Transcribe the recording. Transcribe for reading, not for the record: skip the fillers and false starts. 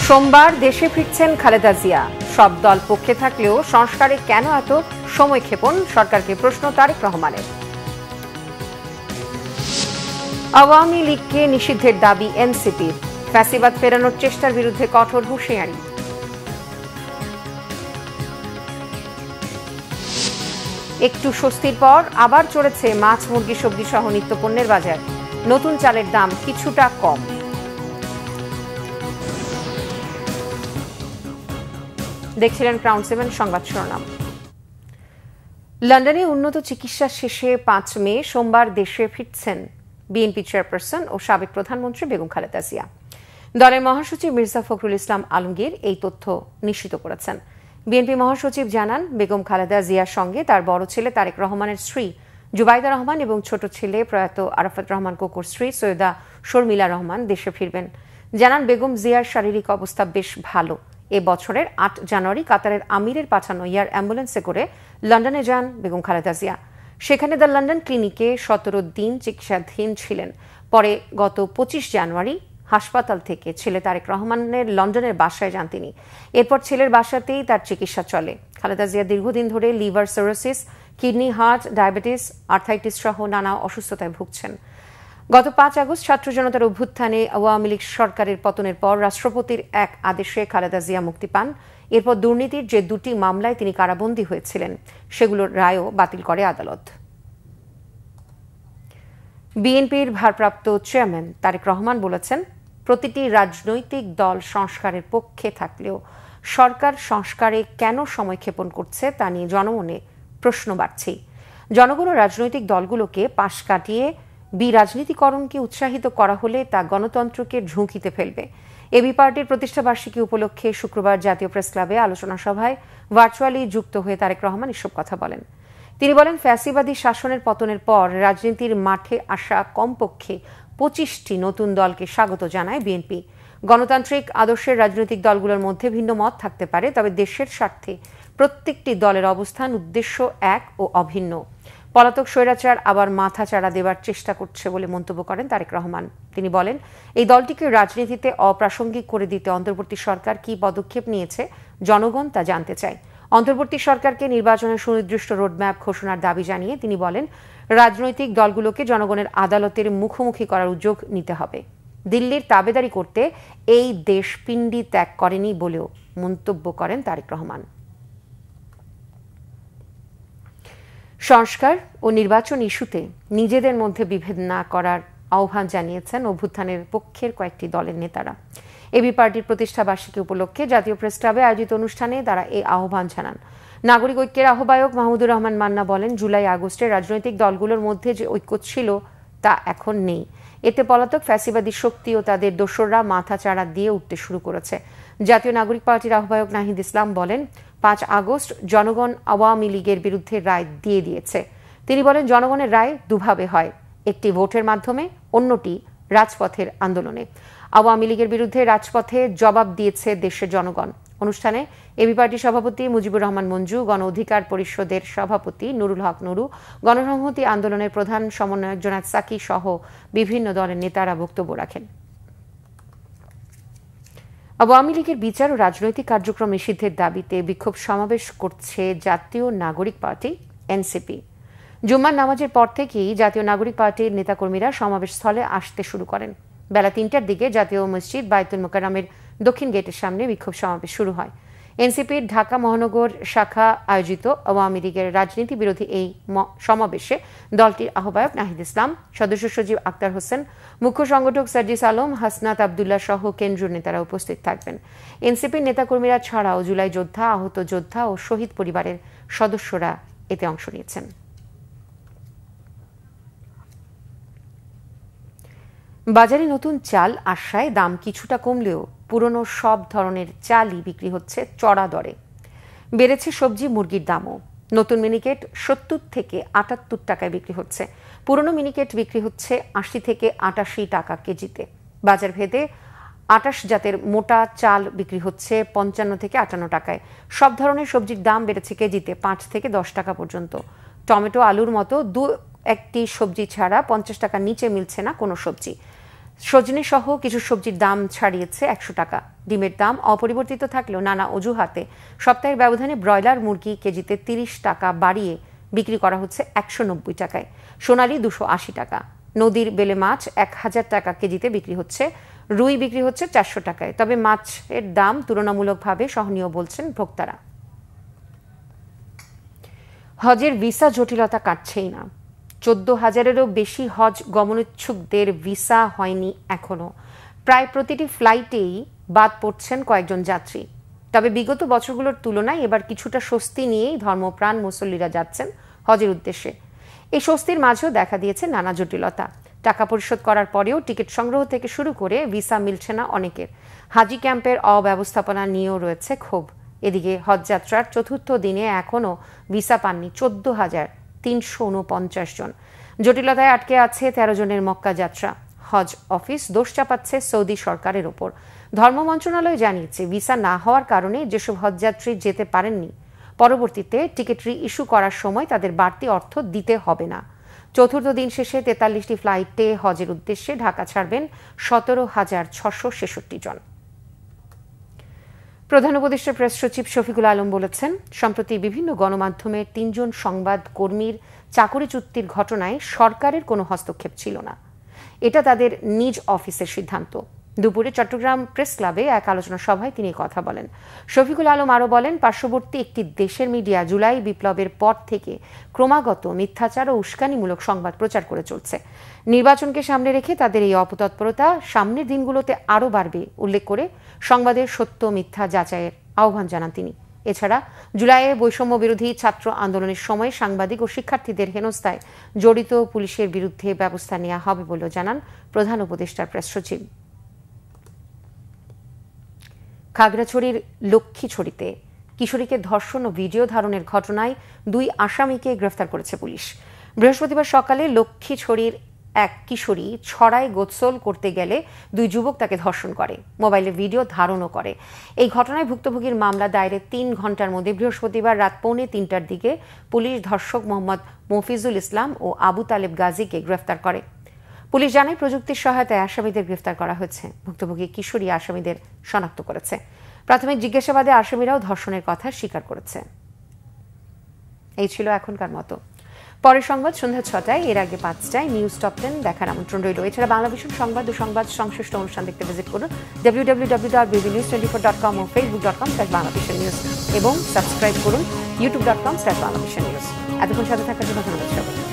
সোমবার দেশে ফিরছেন খালেদা জিয়া। সব দল পক্ষে থাকলেও সংস্কারে কেন এত সময়ক্ষেপণ, সরকারকে প্রশ্ন তারেক রহমানের। আওয়ামী লীগকে নিষিদ্ধের দাবি এনসিপির, ফ্যাসিবাদ ফেরানোর চেষ্টার বিরুদ্ধে কঠোর হুঁশিয়ারি। একটু স্বস্তির পর আবার চড়েছে মাছ, মুরগি, সবজি সহ নিত্যপণ্যের বাজার। নতুন চালের দাম কিছুটা কম। দেখছিলেন ক্রাউন 7 সংবাদ শিরোনাম। লন্ডনে উন্নত চিকিৎসা শেষে 5 মে সোমবার দেশে ফিরছেন বিএনপি চেয়ারপারসন ও সাবেক প্রধানমন্ত্রী বেগম খালেদা জিয়া। দলের মহাসচিব মির্জা ফখরুল ইসলাম আলমগীর এই তথ্য নিশ্চিত করেছেন। বিএনপি মহাসচিব জানান, বেগম খালেদা জিয়ার সঙ্গে তার বড় ছেলে তারেক রহমানের স্ত্রী জুবাইদা রহমান এবং ছোট ছেলে প্রয়াত আরাফাত রহমান কোকোর স্ত্রী সৈয়দা শর্মিলা রহমান দেশে ফিরবেন। জানান, বেগম জিয়ার শারীরিক অবস্থা বেশ ভালো। এ বছরের 8 জানুয়ারি কাতারের আমিরের পাঠানো এয়ার অ্যাম্বুলেন্সে করে লন্ডনে যান বেগম খালেদা জিয়া। সেখানে দ্য লন্ডন ক্লিনিকে 17 দিন চিকিৎসাধীন ছিলেন। পরে গত 25 জানুয়ারি হাসপাতাল থেকে ছেলে তারেক রহমানের লন্ডনের বাসায় যান তিনি। এরপর ছেলের বাসাতেই তার চিকিৎসা চলে। খালেদা জিয়া দীর্ঘদিন ধরে liver cirrhosis, kidney, heart, diabetes, arthritis সহ নানা অসুস্থতায় ভুগছেন। গত 5 আগস্ট ছাত্র জনতার অভ্যুত্থানে আওয়ামী লীগ সরকারের পতনের পর রাষ্ট্রপতির এক আদেশে খালেদা জিয়া মুক্তি পান। এরপর দুর্নীতির যে 2টি মামলায় তিনি কারাবন্দী হয়েছিলেন, সেগুলোর রায়ও বাতিল করে আদালত। বিএনপির ভারপ্রাপ্ত চেয়ারম্যান তারেক রহমান বলেছেন, প্রতিটি রাজনৈতিক দল সংস্কারের পক্ষে থাকলেও সরকার সংস্কারে কেন সময়ক্ষেপণ করছে তা নিয়ে জনমনে প্রশ্ন বাড়ছে। জনগণ ও রাজনৈতিক দলগুলোকে পাশ কাটিয়ে বিরাজনীতিকরণকে উৎসাহিত করা হলে তা গণতন্ত্রকে ঝুঁকিতে ফেলবে। এবি পার্টির প্রতিষ্ঠাবার্ষিকী উপলক্ষে শুক্রবার জাতীয় প্রেস ক্লাবে আলোচনা সভায় ভার্চুয়ালি যুক্ত হয়ে তারেক রহমান এসব কথা বলেন। তিনি বলেন, ফ্যাসিবাদী শাসনের পতনের পর রাজনীতির মাঠে আসা কমপক্ষে 25টি নতুন দলকে স্বাগত জানায় বিএনপি। গণতান্ত্রিক আদর্শের রাজনৈতিক দলগুলোর মধ্যে ভিন্ন মত থাকতে পারে, তবে দেশের স্বার্থে প্রত্যেকটি দলের অবস্থান, উদ্দেশ্য এক ও অভিন্ন। পলাতক স্বৈরাচার আবার মাথা চাড়া দেবার চেষ্টা করছে বলে মন্তব্য করেন তারেক রহমান। তিনি বলেন, এই দলটিকে রাজনীতিতে অপ্রাসঙ্গিক করে দিতে অন্তর্বর্তী সরকার কি পদক্ষেপ নিয়েছে জনগণ তা জানতে চায়। অন্তর্বর্তী সরকারকে নির্বাচনের সুনির্দিষ্ট রোডম্যাপ ঘোষণার দাবি জানিয়ে তিনি বলেন, রাজনৈতিক দলগুলোকে জনগণের আদালতের মুখোমুখি করার উদ্যোগ নিতে হবে। দিল্লির তাবেদারি করতে এই দেশ পিণ্ডি ত্যাগ করেনি বলেও মন্তব্য করেন তারেক রহমান। সংস্কার ও নির্বাচন ইস্যুতে নিজেদের মধ্যে বিভেদ না করার আহ্বান জানিয়েছেন অভ্যুত্থানের পক্ষের কয়েকটি দলের নেতারা। এবি পার্টির প্রতিষ্ঠাবার্ষিকী উপলক্ষে জাতীয় প্রেস ক্লাবে আয়োজিত অনুষ্ঠানে তারা এই আহ্বান জানান। নাগরিক ঐক্যের আহ্বায়ক মাহমুদুর রহমান মান্না বলেন, জুলাই আগস্টে রাজনৈতিক দলগুলোর মধ্যে যে ঐক্য ছিল তা এখন নেই। এতে পলাতক ফ্যাসিবাদী শক্তি ও তাদের দোসররা মাথা চাড়া দিয়ে উঠতে শুরু করেছে। জাতীয় নাগরিক পার্টির আহ্বায়ক নাহিদ ইসলাম বলেন, 5 আগস্ট জনগণ আওয়ামী লীগের বিরুদ্ধে রায় দিয়ে দিয়েছে। তিনি বলেন, জনগণের রায় দুভাবে হয়, একটি ভোটের মাধ্যমে, অন্যটি রাজপথের আন্দোলনে। আওয়ামী লীগের বিরুদ্ধে রাজপথে জবাব দিয়েছে দেশের জনগণ। অনুষ্ঠানে এবি পার্টি সভাপতি মুজিবুর রহমান মঞ্জু, গণ অধিকার পরিষদের সভাপতি নুরুল হক নুরু, গণসংহতি আন্দোলনের প্রধান সমন্বয়ক জোনায়েদ সাকি সহ বিভিন্ন দলের নেতারা বক্তব্য রাখেন। আওয়ামী লীগের বিচার ও রাজনৈতিক কার্যক্রম নিষিদ্ধের দাবিতে বিক্ষোভ সমাবেশ করছে জাতীয় নাগরিক পার্টি এনসিপি। জুম্মার নামাজের পর থেকেই জাতীয় নাগরিক পার্টির নেতাকর্মীরা সমাবেশস্থলে আসতে শুরু করেন। বেলা 3টার দিকে জাতীয় মসজিদ বায়তুল মোকাররমের দক্ষিণ গেটের সামনে বিক্ষোভ সমাবেশ শুরু হয়। এনসিপির ঢাকা মহানগর শাখা আয়োজিত আওয়ামী লীগের রাজনীতি বিরোধী এই সমাবেশে দলটির আহ্বায়ক নাহিদ ইসলাম, সদস্য সচিব আক্তার হোসেন, মুখ্য সংগঠক সার্জিস আলম, হাসনাত আবদুল্লাহ সহ কেন্দ্রীয় নেতারা উপস্থিত থাকবেন। এনসিপির নেতাকর্মীরা ছাড়াও জুলাই যোদ্ধা, আহত যোদ্ধা ও শহীদ পরিবারের সদস্যরা এতে অংশ নিয়েছেন। বাজারে নতুন চাল আসায় দাম কিছুটা কমলেও পুরনো সব ধরনের চালই বিক্রি হচ্ছে চড়া দরে। বেড়েছে সবজি, মুরগির দামও। নতুন মিনিকেট 70 থেকে 78 টাকায় বিক্রি হচ্ছে। পুরনো মিনিকেট বিক্রি হচ্ছে 80 থেকে 88 টাকা কেজিতে। বাজার ভেদে 28 জাতের মোটা চাল বিক্রি হচ্ছে 55 থেকে 58 টাকায়। সব ধরনের সবজির দাম বেড়েছে কেজিতে 5 থেকে 10 টাকা পর্যন্ত। টমেটো, আলুর মতো একটি সবজি ছাড়া 50 টাকার নিচে মিলছে না কোনো সবজি। সজনে সহ কিছু সবজির দাম ছাড়িয়েছে 100 টাকা। ডিমের দাম অপরিবর্তিত থাকলেও নানা অজুহাতে সপ্তাহের ব্যবধানে ব্রয়লার মুরগি কেজিতে 30 টাকা বাড়িয়ে বিক্রি করা হচ্ছে 190 টাকায়, সোনালী 280 টাকা। নদীর বেলে মাছ 1000 টাকা কেজিতে বিক্রি হচ্ছে, রুই বিক্রি হচ্ছে 400 টাকায়। তবে মাছের দাম তুলনামূলকভাবে সহনীয় বলছেন ভোক্তারা। হজের ভিসা জটিলতা কাটছেই না। 14,000-এরও বেশি হজ গমনোচ্ছুকদের ভিসা হয়নি এখনো। প্রায় প্রতিটি ফ্লাইটেই বাদ পড়ছেন কয়েকজন যাত্রী। তবে বিগত বছরগুলোর তুলনায় এবার কিছুটা স্বস্তি নিয়েই ধর্মপ্রাণ মুসল্লিরা যাচ্ছেন হজের উদ্দেশ্যে। এই স্বস্তির মাঝেও দেখা দিয়েছে নানা জটিলতা। টাকা পরিশোধ করার পরেও টিকিট সংগ্রহ থেকে শুরু করে ভিসা মিলছে না অনেকের। হাজি ক্যাম্পের অব্যবস্থাপনা নিয়েও রয়েছে ক্ষোভ। এদিকে হজযাত্রার চতুর্থ দিনে এখনও ভিসা পাননি 14,349 জন। জটিলতায় আটকে আছে 13 জনের মক্কা যাত্রা। হজ অফিস দোষ চাপাচ্ছে সৌদি সরকারের ওপর। ধর্ম মন্ত্রণালয় জানিয়েছে, ভিসা না হওয়ার কারণে যেসব হজযাত্রী যেতে পারেননি, পরবর্তীতে টিকিট রি-ইস্যু করার সময় তাদের বাড়তি অর্থ দিতে হবে না। চতুর্থ দিন শেষে 43টি ফ্লাইটে হজের উদ্দেশ্যে ঢাকা ছাড়বেন 17,666 জন। প্রধান উপদেষ্টা প্রেস সচিব শফিকুল আলম বলেছেন, সম্প্রতি বিভিন্ন গণমাধ্যমের 3 জন সংবাদ কর্মীর চাকরি চুক্তির ঘটনায় সরকারের কোনো হস্তক্ষেপ ছিল না। এটা তাদের নিজ অফিসের সিদ্ধান্ত। দুপুরে চট্টগ্রাম প্রেস ক্লাবে এক আলোচনা সভায় তিনি কথা বলেন। শফিকুল আলম আরও বলেন, পার্শ্ববর্তী একটি দেশের মিডিয়া জুলাই বিপ্লবের পর থেকে ক্রমাগত মিথ্যাচার ও উস্কানিমূলক সংবাদ প্রচার করে চলছে। নির্বাচনকে সামনে রেখে তাদের এই অপতৎপরতা সামনের দিনগুলোতে আরও বাড়বে উল্লেখ করে সংবাদের সত্য মিথ্যা যাচাইয়ের আহ্বান জানান তিনি। এছাড়া জুলাইয়ে বৈষম্য বিরোধী ছাত্র আন্দোলনের সময় সাংবাদিক ও শিক্ষার্থীদের হেনস্থায় জড়িত পুলিশের বিরুদ্ধে ব্যবস্থা নেওয়া হবে বলেও জানান প্রধান উপদেষ্টার প্রেস সচিব। খাগড়াছড়ির লক্ষ্মীছড়িতে কিশোরীকে ধর্ষণ ও ভিডিও ধারণের ঘটনায় 2 আসামিকে গ্রেফতার করেছে পুলিশ। বৃহস্পতিবার সকালে লক্ষ্মীছড়ির এক কিশোরী ছড়ায় গোসল করতে গেলে 2 যুবক তাকে ধর্ষণ করে, মোবাইলে ভিডিও ধারণও করে। এই ঘটনায় ভুক্তভোগীর মামলা দায়েরের 3 ঘণ্টার মধ্যে বৃহস্পতিবার রাত 2:45টার দিকে পুলিশ ধর্ষক মোহাম্মদ মফিজুল ইসলাম ও আবু তালেব গাজীকে গ্রেফতার করে। পুলিশ জানায়, প্রযুক্তির সহায়তায় আসামিদের গ্রেফতার করা হয়েছে। ভুক্তভোগী কিশোরী আসামিদের শনাক্ত করেছে। প্রাথমিক জিজ্ঞাসাবাদে আসামিরাও ধর্ষণের কথা স্বীকার করেছে। এই ছিল এখনকার মতো। পরের সংবাদ সন্ধ্যা 6টায়, এর আগে 5টায় নিউজ টপ 10 দেখার আমন্ত্রণ রইল। এছাড়া বাংলাদেশের সংবাদ ও সংবাদ সংশ্লিষ্ট অনুষ্ঠান দেখতে ভিজিট করুন www.bbnews24.com ও facebook.com/bangladeshernews এবং সাবস্ক্রাইব করুন youtube.com/bangladeshernews। এতক্ষণ সাথে থাকার জন্য ধন্যবাদ।